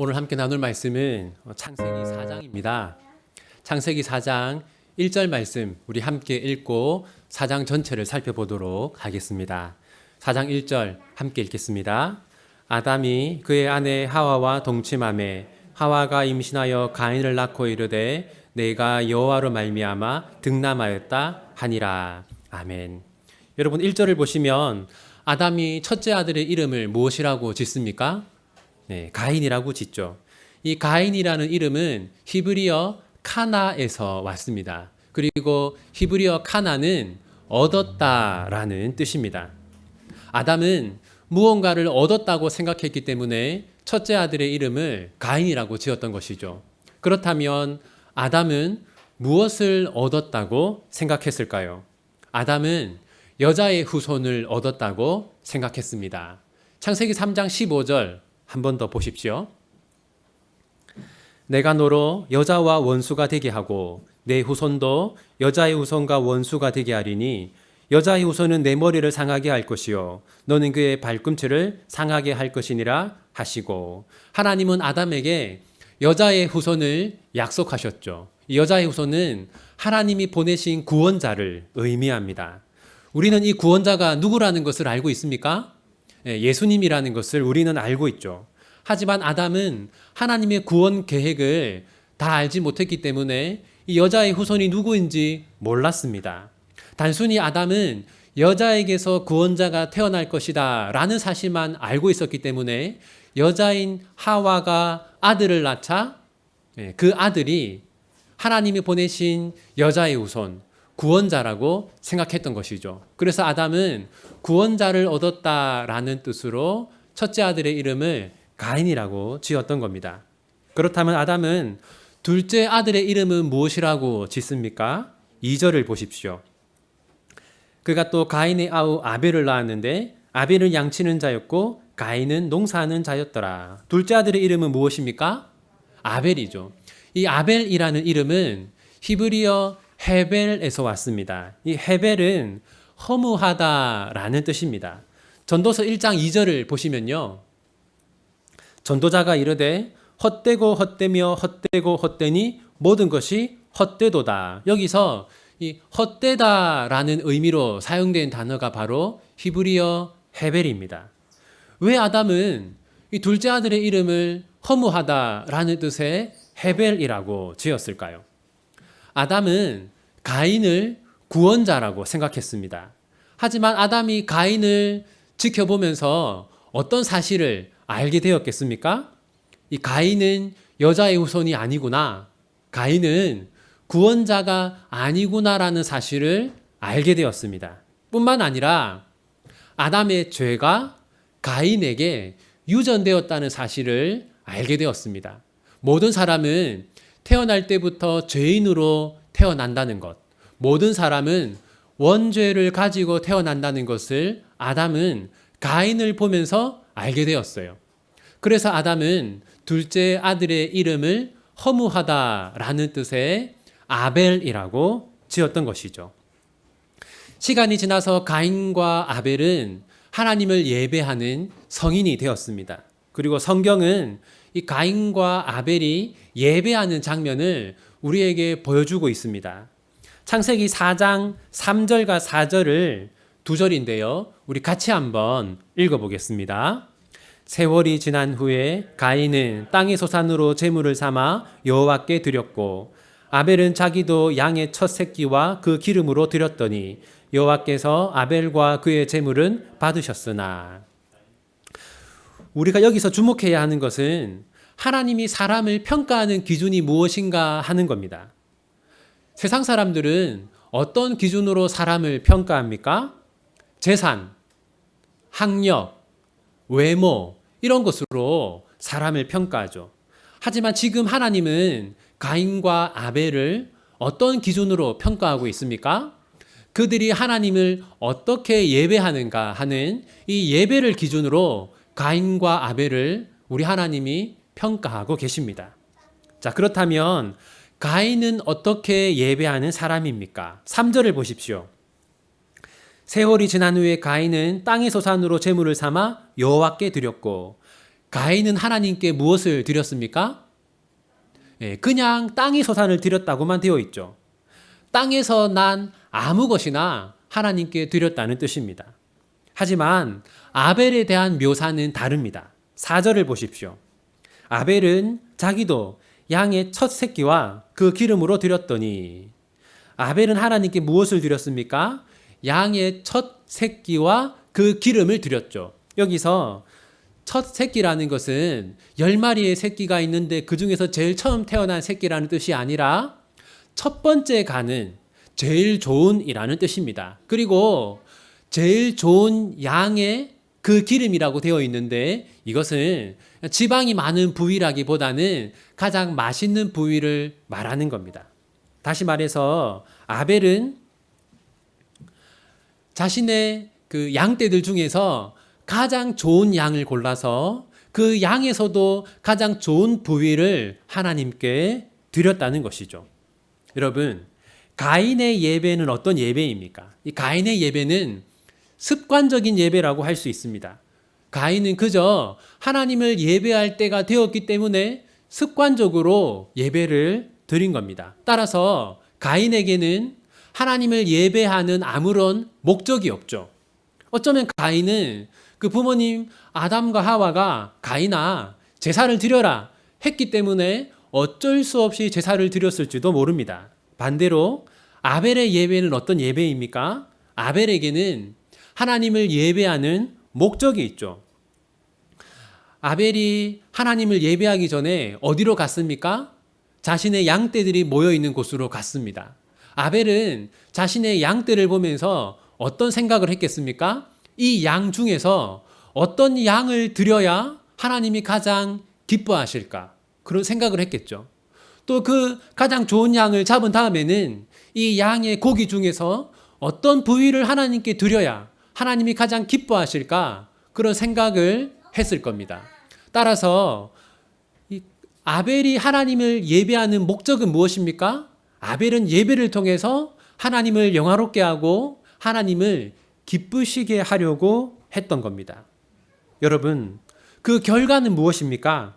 오늘 함께 나눌 말씀은 창세기 4장입니다. 창세기 4장 1절 말씀 우리 함께 읽고 4장 전체를 살펴보도록 하겠습니다. 4장 1절 함께 읽겠습니다. 아담이 그의 아내 하와와 동침하매 하와가 임신하여 가인을 낳고 이르되 내가 여호와로 말미암아 득남하였다 하니라. 아멘. 여러분 1절을 보시면 아담이 첫째 아들의 이름을 무엇이라고 짓습니까? 네, 가인이라고 짓죠. 이 가인이라는 이름은 히브리어 카나에서 왔습니다. 그리고 히브리어 카나는 얻었다라는 뜻입니다. 아담은 무언가를 얻었다고 생각했기 때문에 첫째 아들의 이름을 가인이라고 지었던 것이죠. 그렇다면 아담은 무엇을 얻었다고 생각했을까요? 아담은 여자의 후손을 얻었다고 생각했습니다. 창세기 3장 15절 한 번 더 보십시오. 내가 너로 여자와 원수가 되게 하고 내 후손도 여자의 후손과 원수가 되게 하리니 여자의 후손은 내 머리를 상하게 할 것이요 너는 그의 발꿈치를 상하게 할 것이니라 하시고, 하나님은 아담에게 여자의 후손을 약속하셨죠. 이 여자의 후손은 하나님이 보내신 구원자를 의미합니다. 우리는 이 구원자가 누구라는 것을 알고 있습니까? 예수님이라는 것을 우리는 알고 있죠. 하지만 아담은 하나님의 구원 계획을 다 알지 못했기 때문에 이 여자의 후손이 누구인지 몰랐습니다. 단순히 아담은 여자에게서 구원자가 태어날 것이다 라는 사실만 알고 있었기 때문에 여자인 하와가 아들을 낳자 그 아들이 하나님이 보내신 여자의 후손, 구원자라고 생각했던 것이죠. 그래서 아담은 구원자를 얻었다라는 뜻으로 첫째 아들의 이름을 가인이라고 지었던 겁니다. 그렇다면 아담은 둘째 아들의 이름은 무엇이라고 짓습니까? 2절을 보십시오. 그가 또 가인의 아우 아벨을 낳았는데 아벨은 양치는 자였고 가인은 농사하는 자였더라. 둘째 아들의 이름은 무엇입니까? 아벨이죠. 이 아벨이라는 이름은 히브리어 헤벨에서 왔습니다. 이 헤벨은 허무하다라는 뜻입니다. 전도서 1장 2절을 보시면요. 전도자가 이르되 헛되고 헛되며 헛되고 헛되니 모든 것이 헛되도다. 여기서 이 헛되다라는 의미로 사용된 단어가 바로 히브리어 헤벨입니다. 왜 아담은 이 둘째 아들의 이름을 허무하다라는 뜻의 헤벨이라고 지었을까요? 아담은 가인을 구원자라고 생각했습니다. 하지만 아담이 가인을 지켜보면서 어떤 사실을 알게 되었겠습니까? 이 가인은 여자의 후손이 아니구나. 가인은 구원자가 아니구나라는 사실을 알게 되었습니다. 뿐만 아니라 아담의 죄가 가인에게 유전되었다는 사실을 알게 되었습니다. 모든 사람은 태어날 때부터 죄인으로 태어난다는 것, 모든 사람은 원죄를 가지고 태어난다는 것을 아담은 가인을 보면서 알게 되었어요. 그래서 아담은 둘째 아들의 이름을 허무하다라는 뜻의 아벨이라고 지었던 것이죠. 시간이 지나서 가인과 아벨은 하나님을 예배하는 성인이 되었습니다. 그리고 성경은 이 가인과 아벨이 예배하는 장면을 우리에게 보여주고 있습니다. 창세기 4장 3절과 4절을 두 절인데요. 우리 같이 한번 읽어보겠습니다. 세월이 지난 후에 가인은 땅의 소산으로 제물을 삼아 여호와께 드렸고 아벨은 자기도 양의 첫 새끼와 그 기름으로 드렸더니 여호와께서 아벨과 그의 제물은 받으셨으나. 우리가 여기서 주목해야 하는 것은 하나님이 사람을 평가하는 기준이 무엇인가 하는 겁니다. 세상 사람들은 어떤 기준으로 사람을 평가합니까? 재산, 학력, 외모 이런 것으로 사람을 평가하죠. 하지만 지금 하나님은 가인과 아벨을 어떤 기준으로 평가하고 있습니까? 그들이 하나님을 어떻게 예배하는가 하는 이 예배를 기준으로 가인과 아벨을 우리 하나님이 평가하고 계십니다. 자, 그렇다면 가인은 어떻게 예배하는 사람입니까? 3절을 보십시오. 세월이 지난 후에 가인은 땅의 소산으로 제물을 삼아 여호와께 드렸고 가인은 하나님께 무엇을 드렸습니까? 그냥 땅의 소산을 드렸다고만 되어 있죠. 땅에서 난 아무 것이나 하나님께 드렸다는 뜻입니다. 하지만 아벨에 대한 묘사는 다릅니다. 4절을 보십시오. 아벨은 자기도 양의 첫 새끼와 그 기름으로 드렸더니, 아벨은 하나님께 무엇을 드렸습니까? 양의 첫 새끼와 그 기름을 드렸죠. 여기서 첫 새끼라는 것은 10마리의 새끼가 있는데 그 중에서 제일 처음 태어난 새끼라는 뜻이 아니라 첫 번째 가는 제일 좋은이라는 뜻입니다. 그리고 제일 좋은 양의 그 기름이라고 되어 있는데, 이것은 지방이 많은 부위라기보다는 가장 맛있는 부위를 말하는 겁니다. 다시 말해서 아벨은 자신의 그 양떼들 중에서 가장 좋은 양을 골라서 그 양에서도 가장 좋은 부위를 하나님께 드렸다는 것이죠. 여러분, 가인의 예배는 어떤 예배입니까? 이 가인의 예배는 습관적인 예배라고 할 수 있습니다. 가인은 그저 하나님을 예배할 때가 되었기 때문에 습관적으로 예배를 드린 겁니다. 따라서 가인에게는 하나님을 예배하는 아무런 목적이 없죠. 어쩌면 가인은 그 부모님 아담과 하와가 가인아 제사를 드려라 했기 때문에 어쩔 수 없이 제사를 드렸을지도 모릅니다. 반대로 아벨의 예배는 어떤 예배입니까? 아벨에게는 하나님을 예배하는 목적이 있죠. 아벨이 하나님을 예배하기 전에 어디로 갔습니까? 자신의 양떼들이 모여 있는 곳으로 갔습니다. 아벨은 자신의 양떼를 보면서 어떤 생각을 했겠습니까? 이 양 중에서 어떤 양을 드려야 하나님이 가장 기뻐하실까? 그런 생각을 했겠죠. 또 그 가장 좋은 양을 잡은 다음에는 이 양의 고기 중에서 어떤 부위를 하나님께 드려야 하나님이 가장 기뻐하실까? 그런 생각을 했을 겁니다. 따라서 이 아벨이 하나님을 예배하는 목적은 무엇입니까? 아벨은 예배를 통해서 하나님을 영화롭게 하고 하나님을 기쁘시게 하려고 했던 겁니다. 여러분, 그 결과는 무엇입니까?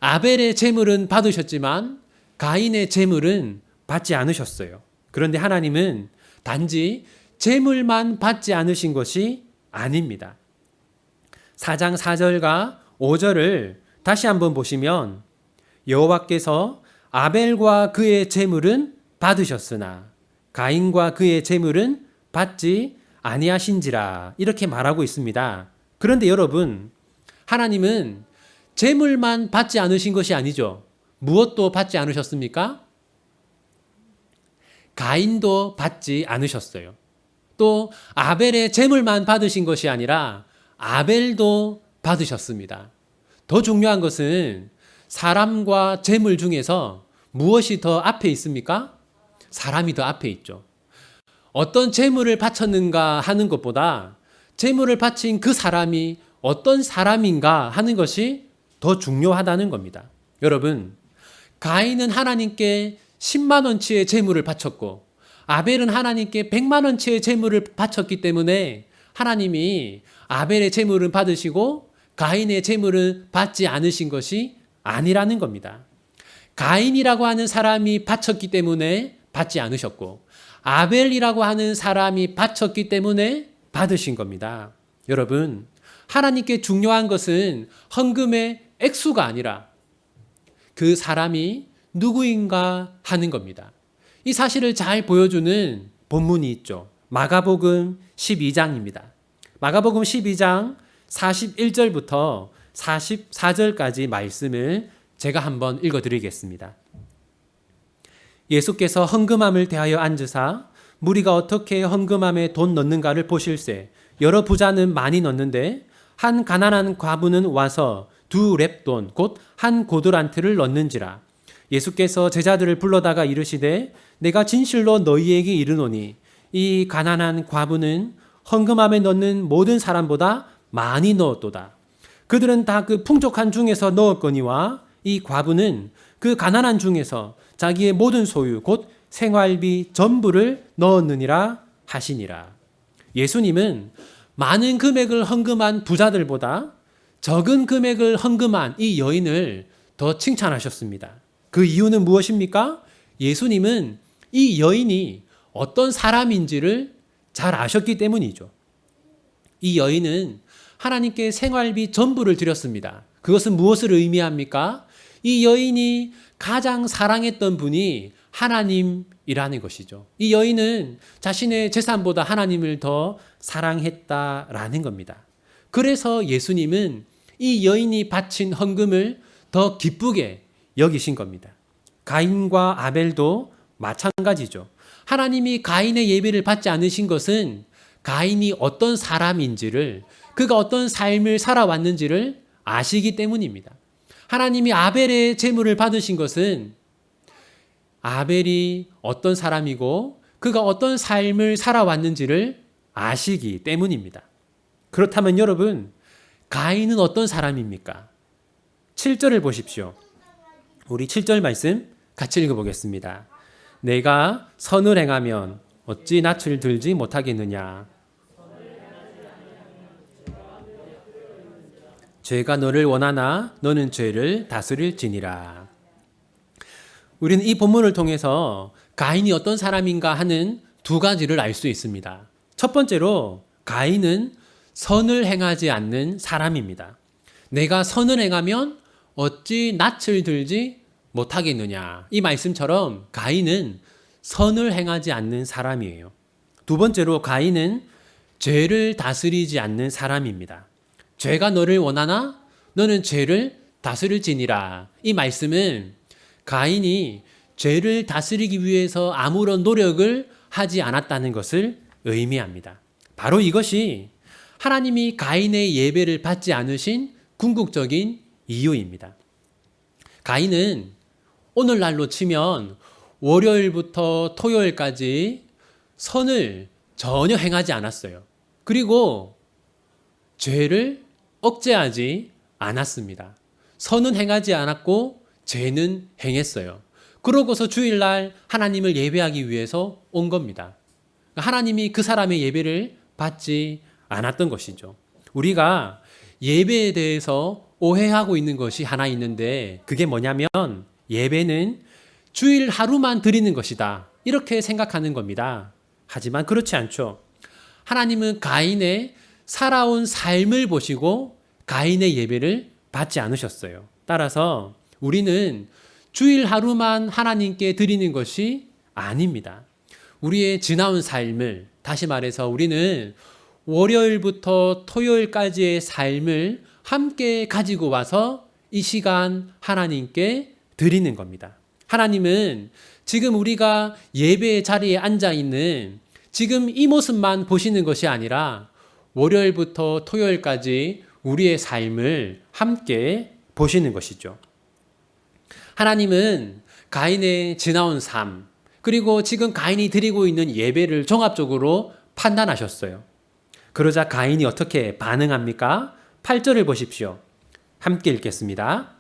아벨의 제물은 받으셨지만 가인의 제물은 받지 않으셨어요. 그런데 하나님은 단지 제물만 받지 않으신 것이 아닙니다. 4장 4절과 5절을 다시 한번 보시면 여호와께서 아벨과 그의 제물은 받으셨으나 가인과 그의 제물은 받지 아니하신지라, 이렇게 말하고 있습니다. 그런데 여러분, 하나님은 제물만 받지 않으신 것이 아니죠. 무엇도 받지 않으셨습니까? 가인도 받지 않으셨어요. 또 아벨의 제물만 받으신 것이 아니라 아벨도 받으셨습니다. 더 중요한 것은 사람과 제물 중에서 무엇이 더 앞에 있습니까? 사람이 더 앞에 있죠. 어떤 제물을 바쳤는가 하는 것보다 제물을 바친 그 사람이 어떤 사람인가 하는 것이 더 중요하다는 겁니다. 여러분, 가인은 하나님께 10만 원치의 제물을 바쳤고 아벨은 하나님께 100만 원치의 제물을 바쳤기 때문에 하나님이 아벨의 제물은 받으시고 가인의 제물은 받지 않으신 것이 아니라는 겁니다. 가인이라고 하는 사람이 바쳤기 때문에 받지 않으셨고 아벨이라고 하는 사람이 바쳤기 때문에 받으신 겁니다. 여러분, 하나님께 중요한 것은 헌금의 액수가 아니라 그 사람이 누구인가 하는 겁니다. 이 사실을 잘 보여주는 본문이 있죠. 마가복음 12장입니다. 마가복음 12장 41절부터 44절까지 말씀을 제가 한번 읽어드리겠습니다. 예수께서 헌금함을 대하여 앉으사 무리가 어떻게 헌금함에 돈 넣는가를 보실세. 여러 부자는 많이 넣는데 한 가난한 과부는 와서 2렙돈 곧 한 고드란트를 넣는지라. 예수께서 제자들을 불러다가 이르시되 내가 진실로 너희에게 이르노니 이 가난한 과부는 헌금함에 넣는 모든 사람보다 많이 넣었도다. 그들은 다 그 풍족한 중에서 넣었거니와 이 과부는 그 가난한 중에서 자기의 모든 소유 곧 생활비 전부를 넣었느니라 하시니라. 예수님은 많은 금액을 헌금한 부자들보다 적은 금액을 헌금한 이 여인을 더 칭찬하셨습니다. 그 이유는 무엇입니까? 예수님은 이 여인이 어떤 사람인지를 잘 아셨기 때문이죠. 이 여인은 하나님께 생활비 전부를 드렸습니다. 그것은 무엇을 의미합니까? 이 여인이 가장 사랑했던 분이 하나님이라는 것이죠. 이 여인은 자신의 재산보다 하나님을 더 사랑했다라는 겁니다. 그래서 예수님은 이 여인이 바친 헌금을 더 기쁘게 여기신 겁니다. 가인과 아벨도 마찬가지죠. 하나님이 가인의 예배를 받지 않으신 것은 가인이 어떤 사람인지를, 그가 어떤 삶을 살아왔는지를 아시기 때문입니다. 하나님이 아벨의 제물을 받으신 것은 아벨이 어떤 사람이고 그가 어떤 삶을 살아왔는지를 아시기 때문입니다. 그렇다면 여러분, 가인은 어떤 사람입니까? 7절을 보십시오. 우리 7절 말씀 같이 읽어보겠습니다. 내가 선을 행하면 어찌 낯을 들지 못하겠느냐? 죄가 너를 원하나 너는 죄를 다스릴지니라. 우리는 이 본문을 통해서 가인이 어떤 사람인가 하는 두 가지를 알 수 있습니다. 첫 번째로 가인은 선을 행하지 않는 사람입니다. 내가 선을 행하면 어찌 낯을 들지 못하겠느냐. 이 말씀처럼 가인은 선을 행하지 않는 사람이에요. 두 번째로 가인은 죄를 다스리지 않는 사람입니다. 죄가 너를 원하나 너는 죄를 다스릴지니라. 이 말씀은 가인이 죄를 다스리기 위해서 아무런 노력을 하지 않았다는 것을 의미합니다. 바로 이것이 하나님이 가인의 예배를 받지 않으신 궁극적인 이유입니다. 가인은 오늘날로 치면 월요일부터 토요일까지 선을 전혀 행하지 않았어요. 그리고 죄를 억제하지 않았습니다. 선은 행하지 않았고 죄는 행했어요. 그러고서 주일날 하나님을 예배하기 위해서 온 겁니다. 하나님이 그 사람의 예배를 받지 않았던 것이죠. 우리가 예배에 대해서 오해하고 있는 것이 하나 있는데 그게 뭐냐면 예배는 주일 하루만 드리는 것이다. 이렇게 생각하는 겁니다. 하지만 그렇지 않죠. 하나님은 가인의 살아온 삶을 보시고 가인의 예배를 받지 않으셨어요. 따라서 우리는 주일 하루만 하나님께 드리는 것이 아닙니다. 우리의 지나온 삶을, 다시 말해서 우리는 월요일부터 토요일까지의 삶을 함께 가지고 와서 이 시간 하나님께 드리는 겁니다. 하나님은 지금 우리가 예배의 자리에 앉아 있는 지금 이 모습만 보시는 것이 아니라 월요일부터 토요일까지 우리의 삶을 함께 보시는 것이죠. 하나님은 가인의 지나온 삶, 그리고 지금 가인이 드리고 있는 예배를 종합적으로 판단하셨어요. 그러자 가인이 어떻게 반응합니까? 8절을 보십시오. 함께 읽겠습니다.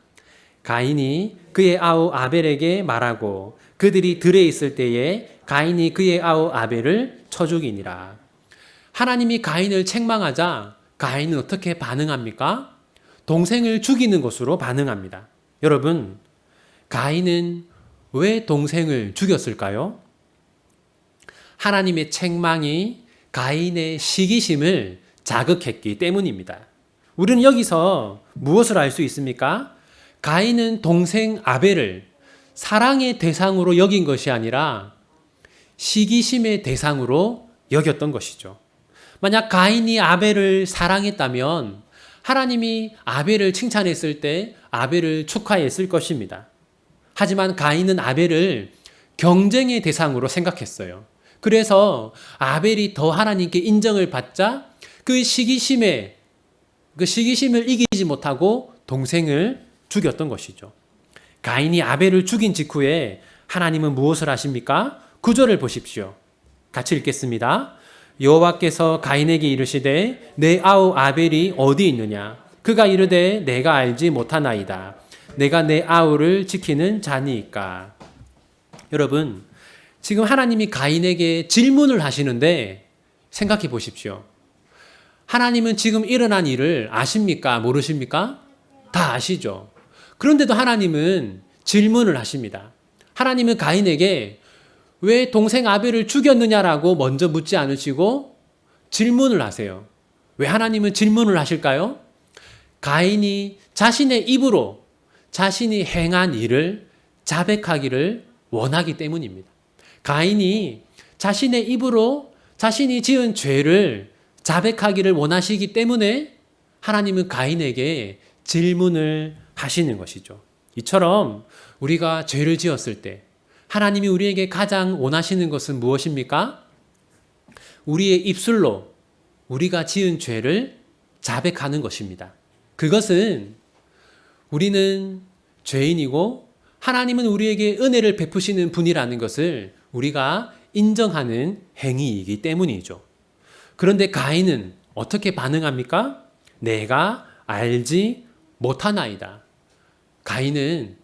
가인이 그의 아우 아벨에게 말하고 그들이 들에 있을 때에 가인이 그의 아우 아벨을 쳐 죽이니라. 하나님이 가인을 책망하자 가인은 어떻게 반응합니까? 동생을 죽이는 것으로 반응합니다. 여러분, 가인은 왜 동생을 죽였을까요? 하나님의 책망이 가인의 시기심을 자극했기 때문입니다. 우리는 여기서 무엇을 알 수 있습니까? 가인은 동생 아벨을 사랑의 대상으로 여긴 것이 아니라 시기심의 대상으로 여겼던 것이죠. 만약 가인이 아벨을 사랑했다면 하나님이 아벨을 칭찬했을 때 아벨을 축하했을 것입니다. 하지만 가인은 아벨을 경쟁의 대상으로 생각했어요. 그래서 아벨이 더 하나님께 인정을 받자 그 시기심을 이기지 못하고 동생을 죽였던 것이죠. 가인이 아벨을 죽인 직후에 하나님은 무엇을 하십니까? 9절을 보십시오. 같이 읽겠습니다. 여호와께서 가인에게 이르시되 내 아우 아벨이 어디 있느냐? 그가 이르되 내가 알지 못하나이다. 내가 내 아우를 지키는 자니까. 여러분, 지금 하나님이 가인에게 질문을 하시는데 생각해 보십시오. 하나님은 지금 일어난 일을 아십니까? 모르십니까? 다 아시죠. 그런데도 하나님은 질문을 하십니다. 하나님은 가인에게 왜 동생 아벨을 죽였느냐라고 먼저 묻지 않으시고 질문을 하세요. 왜 하나님은 질문을 하실까요? 가인이 자신의 입으로 자신이 행한 일을 자백하기를 원하기 때문입니다. 가인이 자신의 입으로 자신이 지은 죄를 자백하기를 원하시기 때문에 하나님은 가인에게 질문을 하시는 것이죠. 이처럼 우리가 죄를 지었을 때 하나님이 우리에게 가장 원하시는 것은 무엇입니까? 우리의 입술로 우리가 지은 죄를 자백하는 것입니다. 그것은 우리는 죄인이고 하나님은 우리에게 은혜를 베푸시는 분이라는 것을 우리가 인정하는 행위이기 때문이죠. 그런데 가인은 어떻게 반응합니까? 내가 알지 못하나이다. 가인은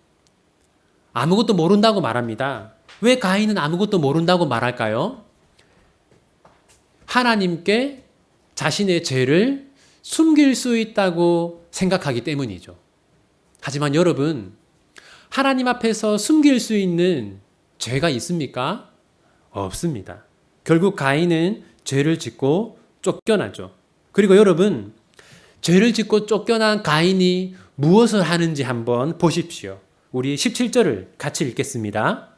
아무것도 모른다고 말합니다. 왜 가인은 아무것도 모른다고 말할까요? 하나님께 자신의 죄를 숨길 수 있다고 생각하기 때문이죠. 하지만 여러분, 하나님 앞에서 숨길 수 있는 죄가 있습니까? 없습니다. 결국 가인은 죄를 짓고 쫓겨나죠. 그리고 여러분, 죄를 짓고 쫓겨난 가인이 무엇을 하는지 한번 보십시오. 우리 17절을 같이 읽겠습니다.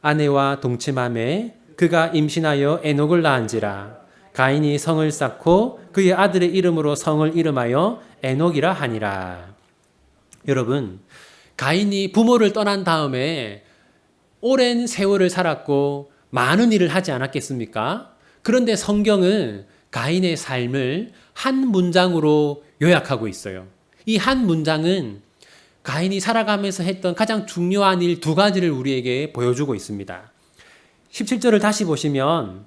아내와 동침함에 그가 임신하여 에녹을 낳은지라. 가인이 성을 쌓고 그의 아들의 이름으로 성을 이름하여 에녹이라 하니라. 여러분, 가인이 부모를 떠난 다음에 오랜 세월을 살았고 많은 일을 하지 않았겠습니까? 그런데 성경은 가인의 삶을 한 문장으로 요약하고 있어요. 이 한 문장은 가인이 살아가면서 했던 가장 중요한 일 두 가지를 우리에게 보여주고 있습니다. 17절을 다시 보시면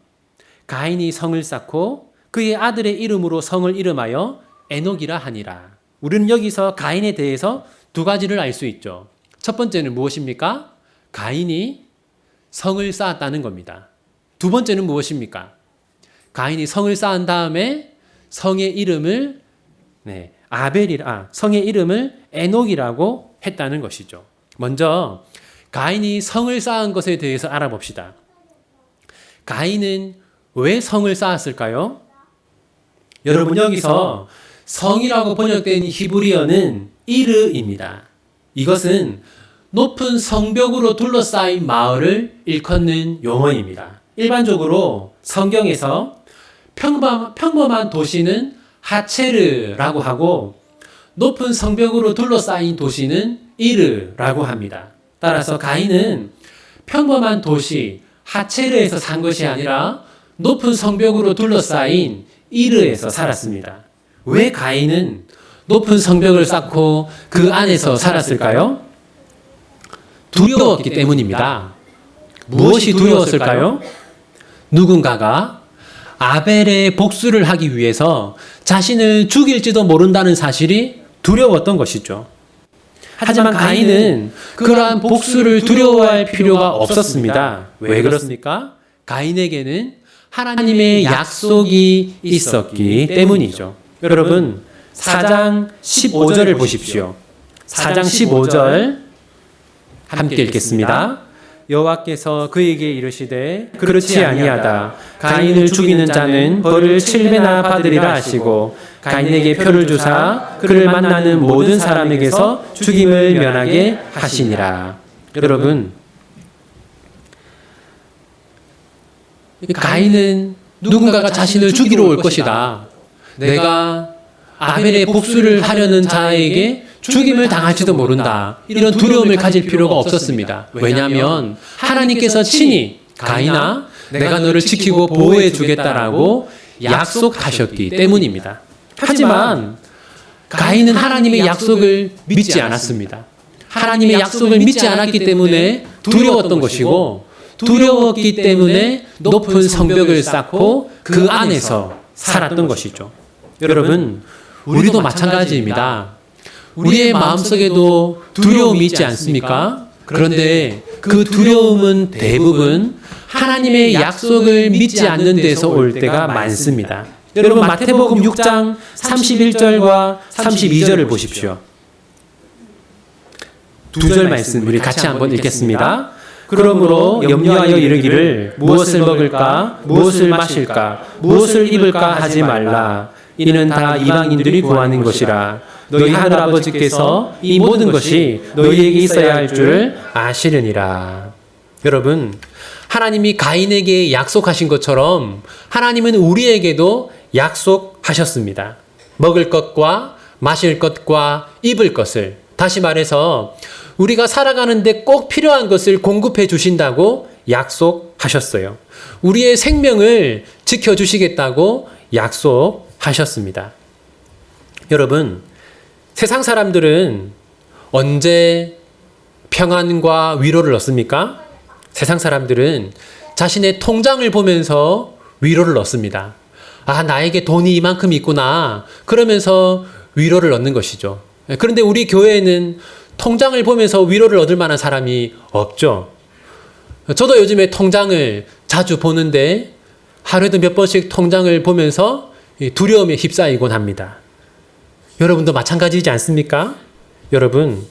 가인이 성을 쌓고 그의 아들의 이름으로 성을 이름하여 에녹이라 하니라. 우리는 여기서 가인에 대해서 두 가지를 알 수 있죠. 첫 번째는 무엇입니까? 가인이 성을 쌓았다는 겁니다. 두 번째는 무엇입니까? 가인이 성을 쌓은 다음에 성의 이름을 성의 이름을 에녹이라고 했다는 것이죠. 먼저 가인이 성을 쌓은 것에 대해서 알아봅시다. 가인은 왜 성을 쌓았을까요? 여러분, 여기서 성이라고 번역된 히브리어는 이르입니다. 이것은 높은 성벽으로 둘러싸인 마을을 일컫는 용어입니다. 일반적으로 성경에서 평범한 도시는 하체르라고 하고 높은 성벽으로 둘러싸인 도시는 이르라고 합니다. 따라서 가인은 평범한 도시 하체르에서 산 것이 아니라 높은 성벽으로 둘러싸인 이르에서 살았습니다. 왜 가인은 높은 성벽을 쌓고 그 안에서 살았을까요? 두려웠기 때문입니다. 무엇이 두려웠을까요? 누군가가 아벨의 복수를 하기 위해서 자신을 죽일지도 모른다는 사실이 두려웠던 것이죠. 하지만 가인은 그러한 복수를 두려워할 필요가 없었습니다. 왜 그렇습니까? 가인에게는 하나님의 약속이 있었기 때문이죠. 여러분, 4장 15절을 보십시오. 4장 15절 함께 읽겠습니다. 여호와께서 그에게 이르시되 그렇지 아니하다. 가인을 죽이는 자는 벌을 7배나 받으리라 하시고 가인에게 표를 주사 그를 만나는 모든 사람에게서 죽임을 면하게 하시니라. 여러분, 가인은 누군가가 자신을 죽이러 올 것이다. 내가 아벨의 복수를 하려는 자에게 죽임을 당할지도 모른다. 이런 두려움을 가질 필요가 없었습니다. 왜냐하면 하나님께서 친히 가인아, 내가 너를 지키고 보호해 주겠다라고 약속하셨기 때문입니다. 하지만 가인은 하나님의 약속을 믿지 않았습니다. 하나님의 약속을 믿지 않았기 때문에 두려웠던 것이고, 두려웠기 때문에 높은 성벽을 쌓고 그 안에서 살았던 것이죠. 여러분, 우리도 마찬가지입니다. 우리의 마음속에도 두려움이 있지 않습니까? 그런데 그 두려움은 대부분 하나님의 약속을 믿지 않는 데서 올 때가 많습니다. 여러분 마태복음 6장 31절과 32절을 보십시오. 두 절 말씀 우리 같이 한번 읽겠습니다. 그러므로 염려하여 이르기를 무엇을 먹을까 무엇을 마실까 무엇을 입을까 하지 말라. 이는 다 이방인들이 구하는 것이라. 너희 하늘아버지께서 이 모든 것이 너희에게 있어야 할 줄 아시려니라. 여러분, 하나님이 가인에게 약속하신 것처럼 하나님은 우리에게도 약속하셨습니다. 먹을 것과 마실 것과 입을 것을, 다시 말해서 우리가 살아가는데 꼭 필요한 것을 공급해 주신다고 약속하셨어요. 우리의 생명을 지켜주시겠다고 약속하셨습니다. 여러분, 세상 사람들은 언제 평안과 위로를 얻습니까? 세상 사람들은 자신의 통장을 보면서 위로를 얻습니다. 아, 나에게 돈이 이만큼 있구나. 그러면서 위로를 얻는 것이죠. 그런데 우리 교회에는 통장을 보면서 위로를 얻을 만한 사람이 없죠. 저도 요즘에 통장을 자주 보는데 하루에도 몇 번씩 통장을 보면서 두려움에 휩싸이곤 합니다. 여러분도 마찬가지이지 않습니까? 여러분,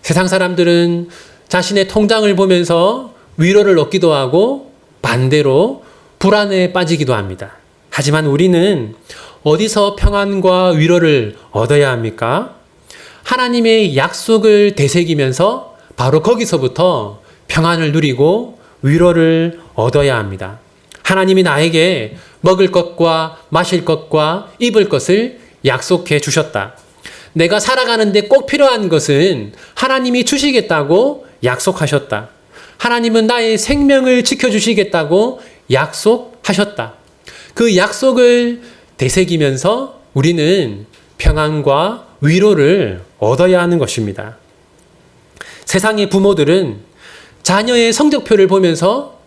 세상 사람들은 자신의 통장을 보면서 위로를 얻기도 하고 반대로 불안에 빠지기도 합니다. 하지만 우리는 어디서 평안과 위로를 얻어야 합니까? 하나님의 약속을 되새기면서 바로 거기서부터 평안을 누리고 위로를 얻어야 합니다. 하나님이 나에게 먹을 것과 마실 것과 입을 것을 약속해 주셨다. 내가 살아가는데 꼭 필요한 것은 하나님이 주시겠다고 약속하셨다. 하나님은 나의 생명을 지켜주시겠다고 약속하셨다. 그 약속을 되새기면서 우리는 평안과 위로를 얻어야 하는 것입니다. 세상의 부모들은 자녀의 성적표를 보면서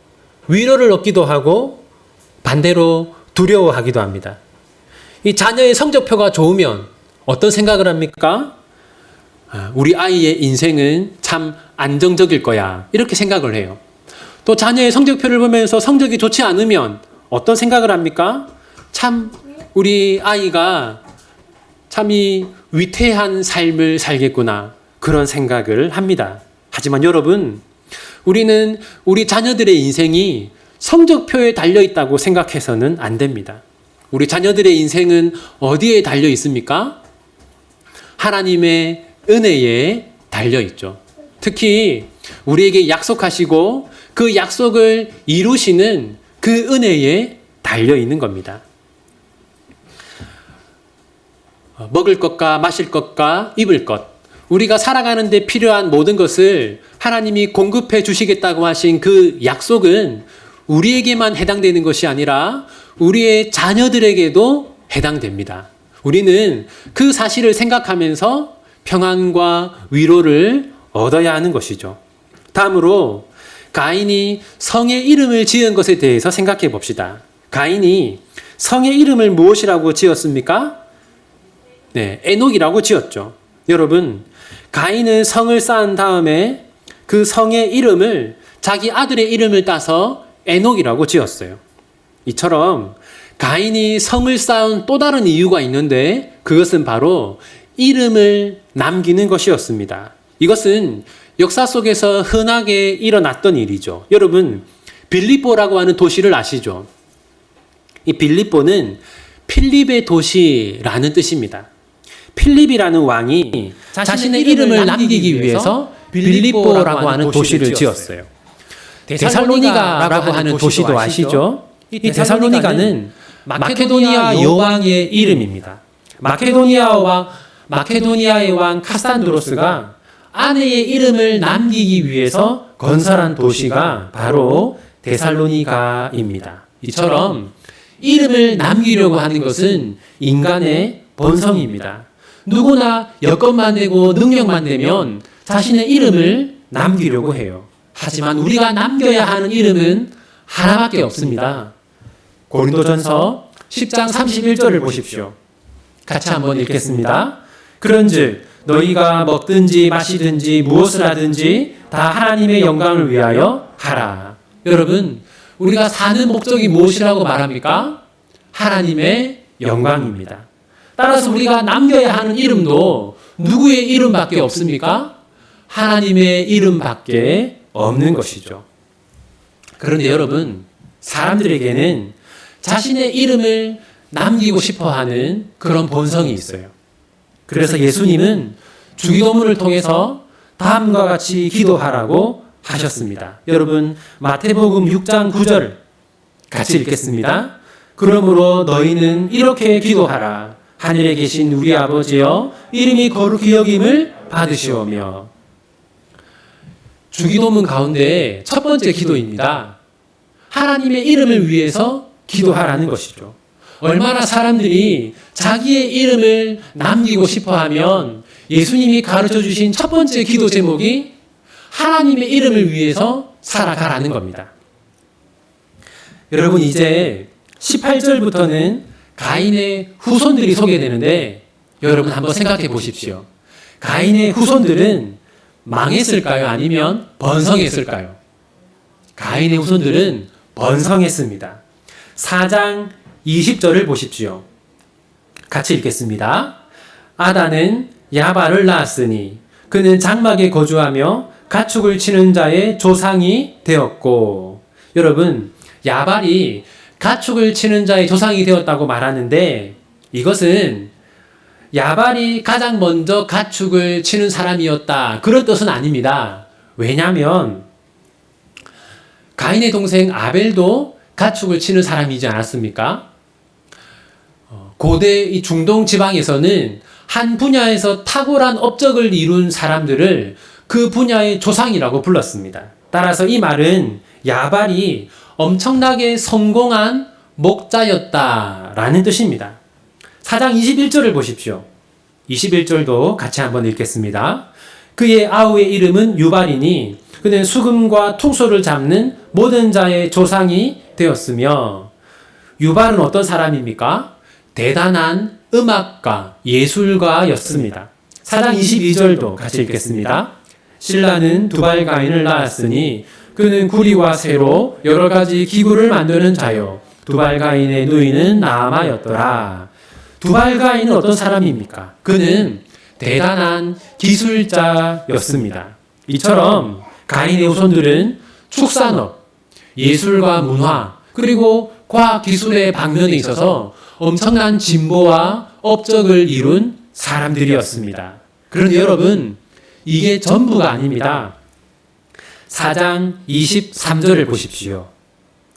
위로를 얻기도 하고 반대로 두려워하기도 합니다. 이 자녀의 성적표가 좋으면 어떤 생각을 합니까? 우리 아이의 인생은 참 안정적일 거야. 이렇게 생각을 해요. 또 자녀의 성적표를 보면서 성적이 좋지 않으면 어떤 생각을 합니까? 참 우리 아이가 참 이 위태한 삶을 살겠구나. 그런 생각을 합니다. 하지만 여러분, 우리는 우리 자녀들의 인생이 성적표에 달려 있다고 생각해서는 안 됩니다. 우리 자녀들의 인생은 어디에 달려 있습니까? 하나님의 은혜에 달려 있죠. 특히 우리에게 약속하시고 그 약속을 이루시는 그 은혜에 달려 있는 겁니다. 먹을 것과 마실 것과 입을 것, 우리가 살아가는 데 필요한 모든 것을 하나님이 공급해 주시겠다고 하신 그 약속은 우리에게만 해당되는 것이 아니라 우리의 자녀들에게도 해당됩니다. 우리는 그 사실을 생각하면서 평안과 위로를 얻어야 하는 것이죠. 다음으로 가인이 성의 이름을 지은 것에 대해서 생각해 봅시다. 가인이 성의 이름을 무엇이라고 지었습니까? 네, 에녹이라고 지었죠. 여러분, 가인은 성을 쌓은 다음에 그 성의 이름을 자기 아들의 이름을 따서 에녹이라고 지었어요. 이처럼 가인이 성을 쌓은 또 다른 이유가 있는데 그것은 바로 이름을 남기는 것이었습니다. 이것은 역사 속에서 흔하게 일어났던 일이죠. 여러분, 빌립보라고 하는 도시를 아시죠? 이 빌립보는 필립의 도시라는 뜻입니다. 필립이라는 왕이 자신의 이름을 남기기 위해서 빌립보라고 하는 도시를 지었어요. 데살로니가라고 하는 도시도 아시죠? 이 데살로니가는 마케도니아 여왕의 이름입니다. 마케도니아의 왕 카산드로스가 아내의 이름을 남기기 위해서 건설한 도시가 바로 데살로니가입니다. 이처럼 이름을 남기려고 하는 것은 인간의 본성입니다. 누구나 여건만 되고 능력만 되면 자신의 이름을 남기려고 해요. 하지만 우리가 남겨야 하는 이름은 하나밖에 없습니다. 고린도전서 10장 31절을 보십시오. 같이 한번 읽겠습니다. 그런즉 너희가 먹든지 마시든지 무엇을 하든지 다 하나님의 영광을 위하여 하라. 여러분, 우리가 사는 목적이 무엇이라고 말합니까? 하나님의 영광입니다. 따라서 우리가 남겨야 하는 이름도 누구의 이름밖에 없습니까? 하나님의 이름밖에 없는 것이죠. 그런데 여러분, 사람들에게는 자신의 이름을 남기고 싶어 하는 그런 본성이 있어요. 그래서 예수님은 주기도문을 통해서 다음과 같이 기도하라고 하셨습니다. 여러분, 마태복음 6장 9절 같이 읽겠습니다. 그러므로 너희는 이렇게 기도하라. 하늘에 계신 우리 아버지여, 이름이 거룩히 여김을 받으시오며. 주기도문 가운데 첫 번째 기도입니다. 하나님의 이름을 위해서 기도하라는 것이죠. 얼마나 사람들이 자기의 이름을 남기고 싶어 하면 예수님이 가르쳐 주신 첫 번째 기도 제목이 하나님의 이름을 위해서 살아가라는 겁니다. 여러분, 이제 18절부터는 가인의 후손들이 소개되는데 여러분 한번 생각해 보십시오. 가인의 후손들은 망했을까요? 아니면 번성했을까요? 가인의 후손들은 번성했습니다. 4장 20절을 보십시오. 같이 읽겠습니다. 아다는 야발을 낳았으니 그는 장막에 거주하며 가축을 치는 자의 조상이 되었고. 여러분, 야발이 가축을 치는 자의 조상이 되었다고 말하는데 이것은 야발이 가장 먼저 가축을 치는 사람이었다, 그런 뜻은 아닙니다. 왜냐하면 가인의 동생 아벨도 가축을 치는 사람이지 않았습니까? 고대 이 중동 지방에서는 한 분야에서 탁월한 업적을 이룬 사람들을 그 분야의 조상이라고 불렀습니다. 따라서 이 말은 야발이 엄청나게 성공한 목자였다라는 뜻입니다. 4장 21절을 보십시오. 21절도 같이 한번 읽겠습니다. 그의 아우의 이름은 유발이니 그는 수금과 퉁소를 잡는 모든 자의 조상이 되었으며. 유발은 어떤 사람입니까? 대단한 음악가, 예술가였습니다. 4장 22절도 같이 읽겠습니다. 실라는 두발 가인을 낳았으니 그는 구리와 쇠로 여러 가지 기구를 만드는 자요. 두발 가인의 누이는 나아마였더라. 두발 가인은 어떤 사람입니까? 그는 대단한 기술자였습니다. 이처럼 가인의 후손들은 축산업, 예술과 문화, 그리고 과학 기술의 방면에 있어서 엄청난 진보와 업적을 이룬 사람들이었습니다. 그런데 여러분, 이게 전부가 아닙니다. 4장 23절을 보십시오.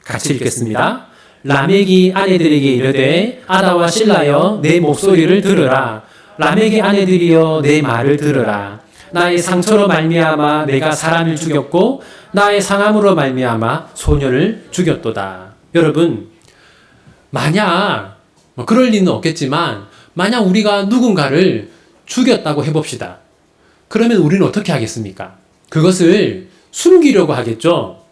같이 읽겠습니다. 라멕이 아내들에게 이르되 아다와 실라여 내 목소리를 들으라. 라멕의 아내들이여 내 말을 들으라. 나의 상처로 말미암아 내가 사람을 죽였고 나의 상함으로 말미암아 소년을 죽였도다. 여러분, 만약 그럴 리는 없겠지만 만약 우리가 누군가를 죽였다고 해봅시다. 그러면 우리는 어떻게 하겠습니까? 그것을 숨기려고 하겠죠.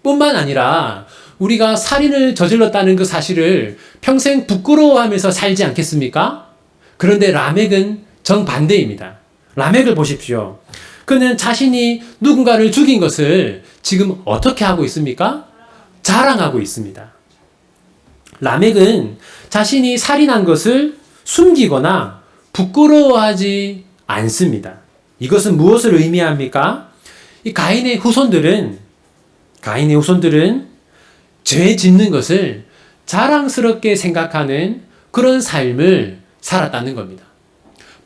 뿐만 아니라 우리가 살인을 저질렀다는 그 사실을 평생 부끄러워하면서 살지 않겠습니까? 그런데 라멕은 정반대입니다. 라멕을 보십시오. 그는 자신이 누군가를 죽인 것을 지금 어떻게 하고 있습니까? 자랑하고 있습니다. 라멕은 자신이 살인한 것을 숨기거나 부끄러워하지 않습니다. 이것은 무엇을 의미합니까? 이 가인의 후손들은 죄 짓는 것을 자랑스럽게 생각하는 그런 삶을 살았다는 겁니다.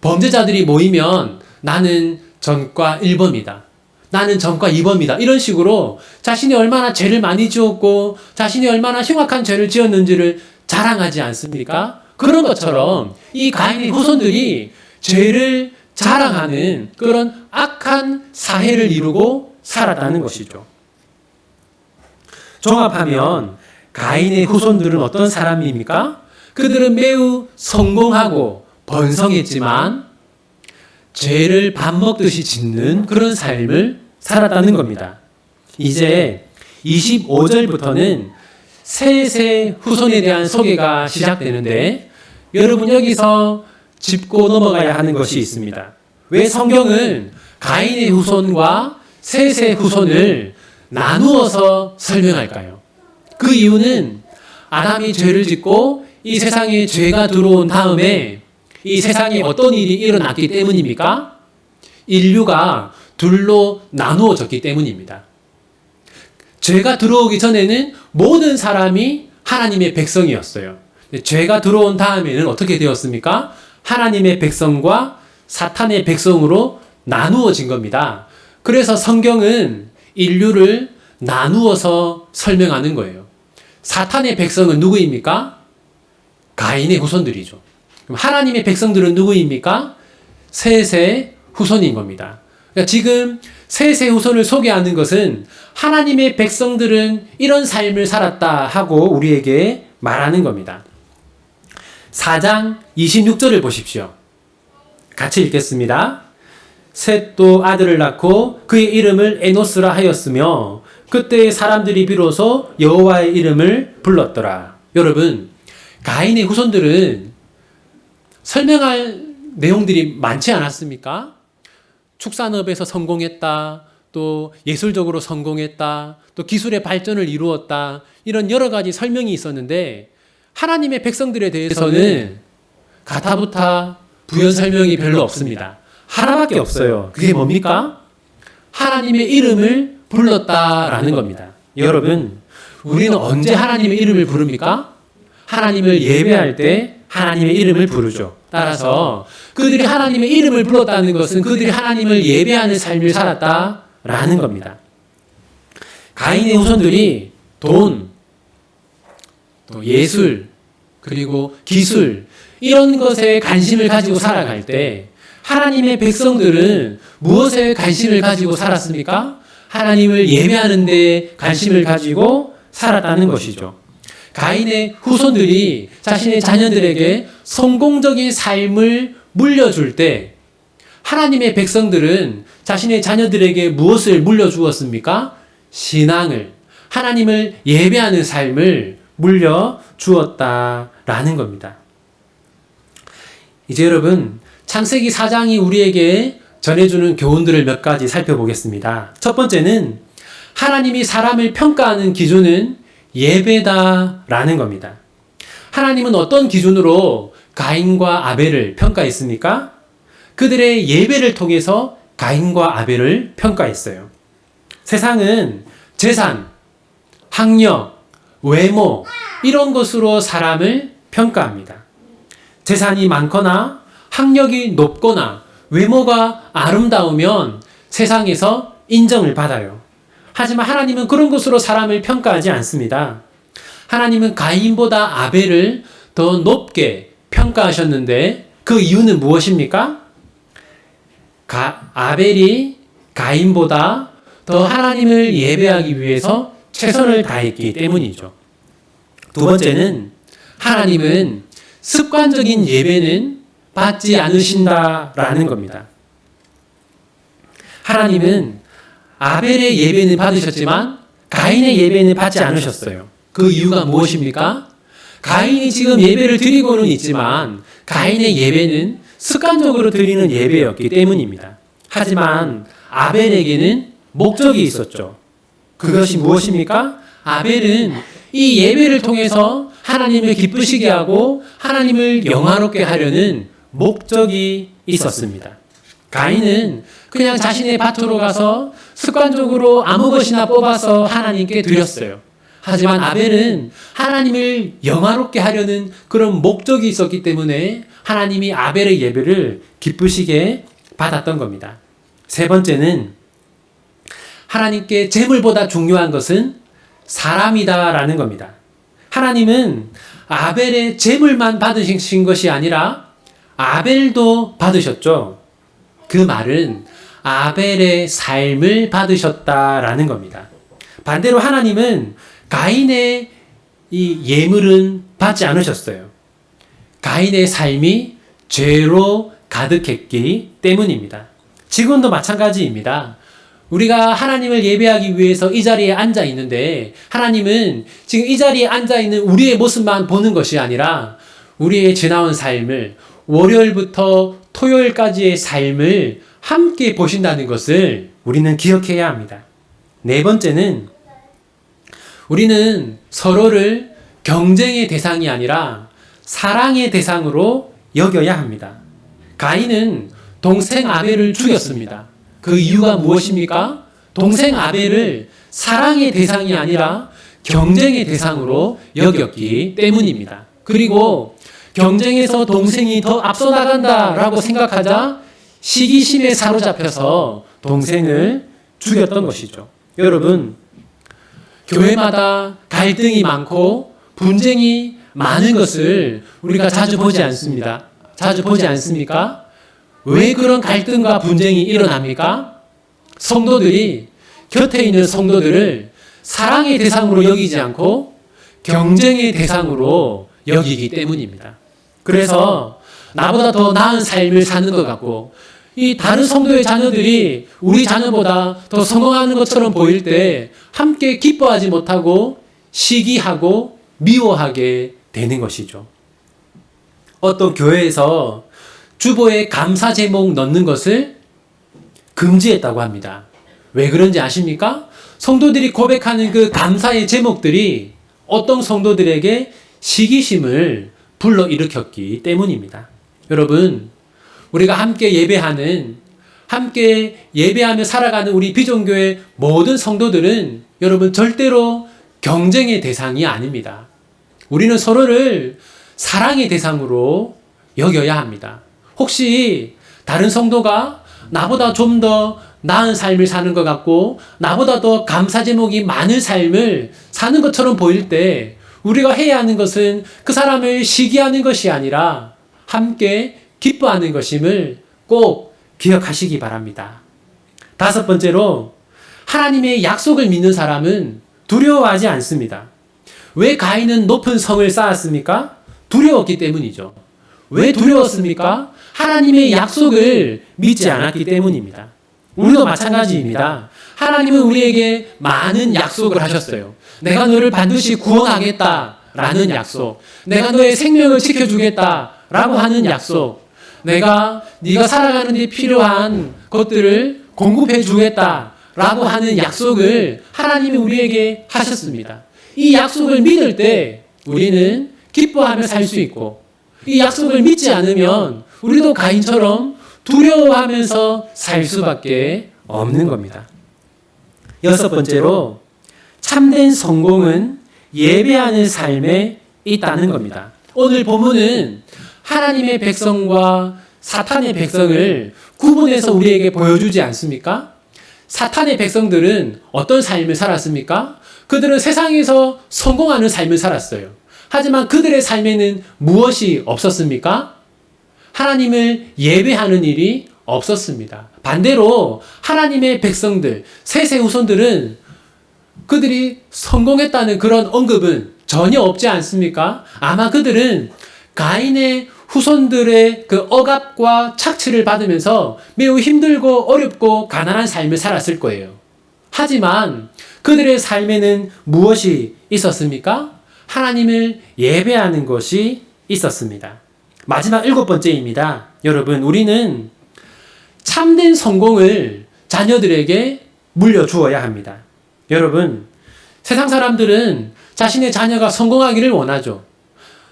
범죄자들이 모이면 나는 전과 1범이다. 나는 전과 2범이다. 이런 식으로 자신이 얼마나 죄를 많이 지었고 자신이 얼마나 흉악한 죄를 지었는지를 자랑하지 않습니까? 그런 것처럼 이 가인의 후손들이 죄를 자랑하는 그런 악한 사회를 이루고 살았다는 것이죠. 종합하면 가인의 후손들은 어떤 사람입니까? 그들은 매우 성공하고 번성했지만 죄를 밥 먹듯이 짓는 그런 삶을 살았다는 겁니다. 이제 25절부터는 셋의 후손에 대한 소개가 시작되는데 여러분 여기서 짚고 넘어가야 하는 것이 있습니다. 왜 성경은 가인의 후손과 셋의 후손을 나누어서 설명할까요? 그 이유는 아담이 죄를 짓고 이 세상에 죄가 들어온 다음에 이 세상에 어떤 일이 일어났기 때문입니까? 인류가 둘로 나누어졌기 때문입니다. 죄가 들어오기 전에는 모든 사람이 하나님의 백성이었어요. 죄가 들어온 다음에는 어떻게 되었습니까? 하나님의 백성과 사탄의 백성으로 나누어진 겁니다. 그래서 성경은 인류를 나누어서 설명하는 거예요. 사탄의 백성은 누구입니까? 가인의 후손들이죠. 그럼 하나님의 백성들은 누구입니까? 셋의 후손인 겁니다. 그러니까 지금 셋의 후손을 소개하는 것은 하나님의 백성들은 이런 삶을 살았다 하고 우리에게 말하는 겁니다. 4장 26절을 보십시오. 같이 읽겠습니다. 셋도 아들을 낳고 그의 이름을 에노스라 하였으며 그때 사람들이 비로소 여호와의 이름을 불렀더라. 여러분, 가인의 후손들은 설명할 내용들이 많지 않았습니까? 축산업에서 성공했다, 또 예술적으로 성공했다, 또 기술의 발전을 이루었다, 이런 여러 가지 설명이 있었는데 하나님의 백성들에 대해서는 가타부타 부연 설명이 별로 없습니다. 하나밖에 없어요. 그게 뭡니까? 하나님의 이름을 불렀다라는 겁니다. 여러분, 우리는 언제 하나님의 이름을 부릅니까? 하나님을 예배할 때 하나님의 이름을 부르죠. 따라서 그들이 하나님의 이름을 불렀다는 것은 그들이 하나님을 예배하는 삶을 살았다라는 겁니다. 가인의 후손들이 돈, 또 예술, 그리고 기술, 이런 것에 관심을 가지고 살아갈 때 하나님의 백성들은 무엇에 관심을 가지고 살았습니까? 하나님을 예배하는 데 관심을 가지고 살았다는 것이죠. 가인의 후손들이 자신의 자녀들에게 성공적인 삶을 물려줄 때 하나님의 백성들은 자신의 자녀들에게 무엇을 물려주었습니까? 신앙을, 하나님을 예배하는 삶을 물려주었다라는 겁니다. 이제 여러분, 창세기 4장이 우리에게 전해주는 교훈들을 몇 가지 살펴보겠습니다. 첫 번째는 하나님이 사람을 평가하는 기준은 예배다라는 겁니다. 하나님은 어떤 기준으로 가인과 아벨을 평가했습니까? 그들의 예배를 통해서 가인과 아벨을 평가했어요. 세상은 재산, 학력, 외모, 이런 것으로 사람을 평가합니다. 재산이 많거나 학력이 높거나 외모가 아름다우면 세상에서 인정을 받아요. 하지만 하나님은 그런 것으로 사람을 평가하지 않습니다. 하나님은 가인보다 아벨을 더 높게 평가하셨는데 그 이유는 무엇입니까? 아벨이 가인보다 더 하나님을 예배하기 위해서 최선을 다했기 때문이죠. 두 번째는 하나님은 습관적인 예배는 받지 않으신다라는 겁니다. 하나님은 아벨의 예배는 받으셨지만 가인의 예배는 받지 않으셨어요. 그 이유가 무엇입니까? 가인이 지금 예배를 드리고는 있지만 가인의 예배는 습관적으로 드리는 예배였기 때문입니다. 하지만 아벨에게는 목적이 있었죠. 그것이 무엇입니까? 아벨은 이 예배를 통해서 하나님을 기쁘시게 하고 하나님을 영화롭게 하려는 목적이 있었습니다. 가인은 그냥 자신의 밭으로 가서 습관적으로 아무 것이나 뽑아서 하나님께 드렸어요. 하지만 아벨은 하나님을 영화롭게 하려는 그런 목적이 있었기 때문에 하나님이 아벨의 예배를 기쁘시게 받았던 겁니다. 세 번째는 하나님께 재물보다 중요한 것은 사람이다라는 겁니다. 하나님은 아벨의 재물만 받으신 것이 아니라 아벨도 받으셨죠. 그 말은 아벨의 삶을 받으셨다라는 겁니다. 반대로 하나님은 가인의 이 예물은 받지 않으셨어요. 가인의 삶이 죄로 가득했기 때문입니다. 지금도 마찬가지입니다. 우리가 하나님을 예배하기 위해서 이 자리에 앉아 있는데 하나님은 지금 이 자리에 앉아 있는 우리의 모습만 보는 것이 아니라 우리의 지나온 삶을, 월요일부터 토요일까지의 삶을 함께 보신다는 것을 우리는 기억해야 합니다. 네 번째는 우리는 서로를 경쟁의 대상이 아니라 사랑의 대상으로 여겨야 합니다. 가인은 동생 아벨을 죽였습니다. 그 이유가 무엇입니까? 동생 아벨을 사랑의 대상이 아니라 경쟁의 대상으로 여겼기 때문입니다. 그리고 경쟁에서 동생이 더 앞서 나간다라고 생각하자 시기심에 사로잡혀서 동생을 죽였던 것이죠. 여러분, 교회마다 갈등이 많고 분쟁이 많은 것을 우리가 자주 보지 않습니다. 자주 보지 않습니까? 왜 그런 갈등과 분쟁이 일어납니까? 성도들이 곁에 있는 성도들을 사랑의 대상으로 여기지 않고 경쟁의 대상으로 여기기 때문입니다. 그래서 나보다 더 나은 삶을 사는 것 같고 이 다른 성도의 자녀들이 우리 자녀보다 더 성공하는 것처럼 보일 때 함께 기뻐하지 못하고 시기하고 미워하게 되는 것이죠. 어떤 교회에서 주보에 감사 제목 넣는 것을 금지했다고 합니다. 왜 그런지 아십니까? 성도들이 고백하는 그 감사의 제목들이 어떤 성도들에게 시기심을 불러일으켰기 때문입니다. 여러분, 우리가 함께 예배하며 살아가는 우리 비전교회 모든 성도들은 여러분 절대로 경쟁의 대상이 아닙니다. 우리는 서로를 사랑의 대상으로 여겨야 합니다. 혹시 다른 성도가 나보다 좀 더 나은 삶을 사는 것 같고 나보다 더 감사 제목이 많은 삶을 사는 것처럼 보일 때 우리가 해야 하는 것은 그 사람을 시기하는 것이 아니라 함께 기뻐하는 것임을 꼭 기억하시기 바랍니다. 다섯 번째로, 하나님의 약속을 믿는 사람은 두려워하지 않습니다. 왜 가인은 높은 성을 쌓았습니까? 두려웠기 때문이죠. 왜 두려웠습니까? 하나님의 약속을 믿지 않았기 때문입니다. 우리도 마찬가지입니다. 하나님은 우리에게 많은 약속을 하셨어요. 내가 너를 반드시 구원하겠다라는 약속, 내가 너의 생명을 지켜주겠다라고 하는 약속, 네가 살아가는 데 필요한 것들을 공급해 주겠다라고 하는 약속을 하나님이 우리에게 하셨습니다. 이 약속을 믿을 때 우리는 기뻐하며 살 수 있고, 이 약속을 믿지 않으면 우리도 가인처럼 두려워하면서 살 수밖에 없는 겁니다. 여섯 번째로, 참된 성공은 예배하는 삶에 있다는 겁니다. 오늘 본문은 하나님의 백성과 사탄의 백성을 구분해서 우리에게 보여주지 않습니까? 사탄의 백성들은 어떤 삶을 살았습니까? 그들은 세상에서 성공하는 삶을 살았어요. 하지만 그들의 삶에는 무엇이 없었습니까? 하나님을 예배하는 일이 없었습니다. 반대로 하나님의 백성들, 셋의 후손들은 그들이 성공했다는 그런 언급은 전혀 없지 않습니까? 아마 그들은 가인의 후손들의 그 억압과 착취를 받으면서 매우 힘들고 어렵고 가난한 삶을 살았을 거예요. 하지만 그들의 삶에는 무엇이 있었습니까? 하나님을 예배하는 것이 있었습니다. 마지막 일곱 번째입니다. 여러분, 우리는 참된 성공을 자녀들에게 물려주어야 합니다. 여러분, 세상 사람들은 자신의 자녀가 성공하기를 원하죠.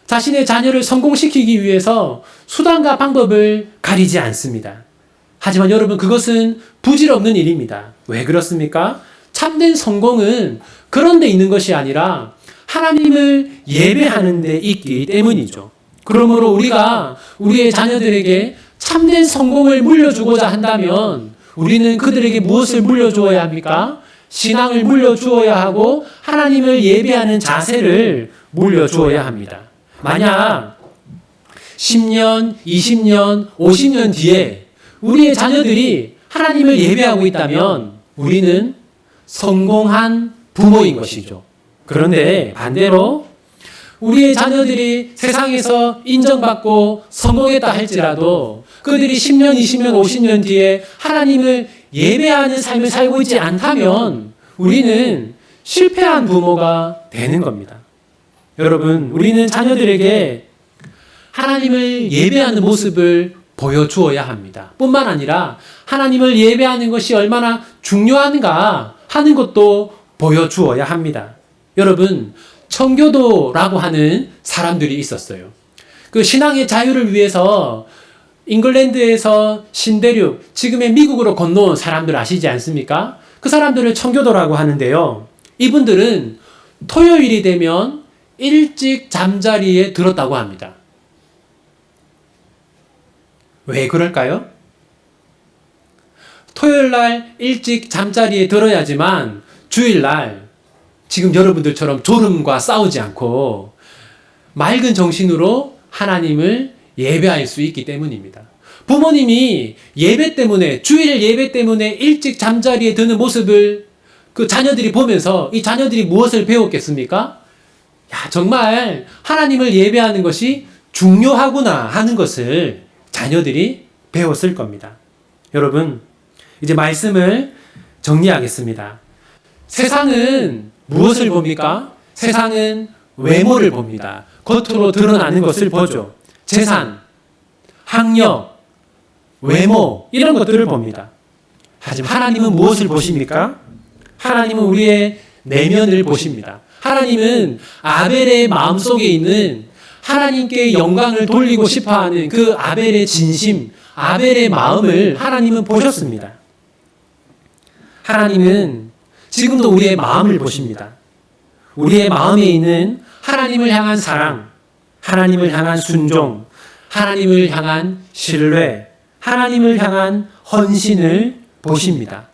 자신의 자녀를 성공시키기 위해서 수단과 방법을 가리지 않습니다. 하지만 여러분, 그것은 부질없는 일입니다. 왜 그렇습니까? 참된 성공은 그런 데 있는 것이 아니라 하나님을 예배하는 데 있기 때문이죠. 그러므로 우리가 우리의 자녀들에게 참된 성공을 물려주고자 한다면 우리는 그들에게 무엇을 물려주어야 합니까? 신앙을 물려주어야 하고 하나님을 예배하는 자세를 물려주어야 합니다. 만약 10년, 20년, 50년 뒤에 우리의 자녀들이 하나님을 예배하고 있다면 우리는 성공한 부모인 것이죠. 그런데 반대로 우리의 자녀들이 세상에서 인정받고 성공했다 할지라도 그들이 10년, 20년, 50년 뒤에 하나님을 예배하는 삶을 살고 있지 않다면 우리는 실패한 부모가 되는 겁니다. 여러분, 우리는 자녀들에게 하나님을 예배하는 모습을 보여주어야 합니다. 뿐만 아니라 하나님을 예배하는 것이 얼마나 중요한가 하는 것도 보여주어야 합니다. 여러분, 청교도라고 하는 사람들이 있었어요. 그 신앙의 자유를 위해서 잉글랜드에서 신대륙, 지금의 미국으로 건너온 사람들 아시지 않습니까? 그 사람들을 청교도라고 하는데요. 이분들은 토요일이 되면 일찍 잠자리에 들었다고 합니다. 왜 그럴까요? 토요일 날 일찍 잠자리에 들어야지만 주일날 지금 여러분들처럼 졸음과 싸우지 않고 맑은 정신으로 하나님을 예배할 수 있기 때문입니다. 부모님이 예배 때문에, 주일 예배 때문에 일찍 잠자리에 드는 모습을 그 자녀들이 보면서 이 자녀들이 무엇을 배웠겠습니까? 야, 정말 하나님을 예배하는 것이 중요하구나 하는 것을 자녀들이 배웠을 겁니다. 여러분, 이제 말씀을 정리하겠습니다. 세상은 무엇을 봅니까? 세상은 외모를 봅니다. 겉으로 드러나는 것을 보죠. 재산, 학력, 외모 이런 것들을 봅니다. 하지만 하나님은 무엇을 보십니까? 하나님은 우리의 내면을 보십니다. 하나님은 아벨의 마음속에 있는 하나님께 영광을 돌리고 싶어하는 그 아벨의 진심, 아벨의 마음을 하나님은 보셨습니다. 하나님은 지금도 우리의 마음을 보십니다. 우리의 마음에 있는 하나님을 향한 사랑, 하나님을 향한 순종, 하나님을 향한 신뢰, 하나님을 향한 헌신을 보십니다.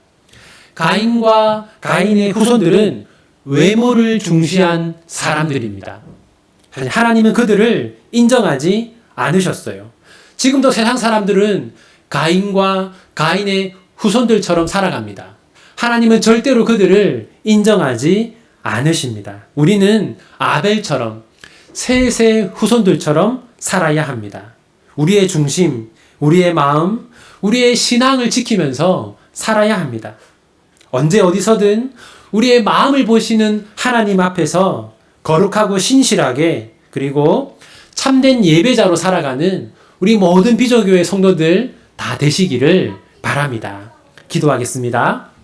가인과 가인의 후손들은 외모를 중시한 사람들입니다. 하나님은 그들을 인정하지 않으셨어요. 지금도 세상 사람들은 가인과 가인의 후손들처럼 살아갑니다. 하나님은 절대로 그들을 인정하지 않으십니다. 우리는 아벨처럼 셋의 후손들처럼 살아야 합니다. 우리의 중심, 우리의 마음, 우리의 신앙을 지키면서 살아야 합니다. 언제 어디서든 우리의 마음을 보시는 하나님 앞에서 거룩하고 신실하게 그리고 참된 예배자로 살아가는 우리 모든 비조교회 성도들 다 되시기를 바랍니다. 기도하겠습니다.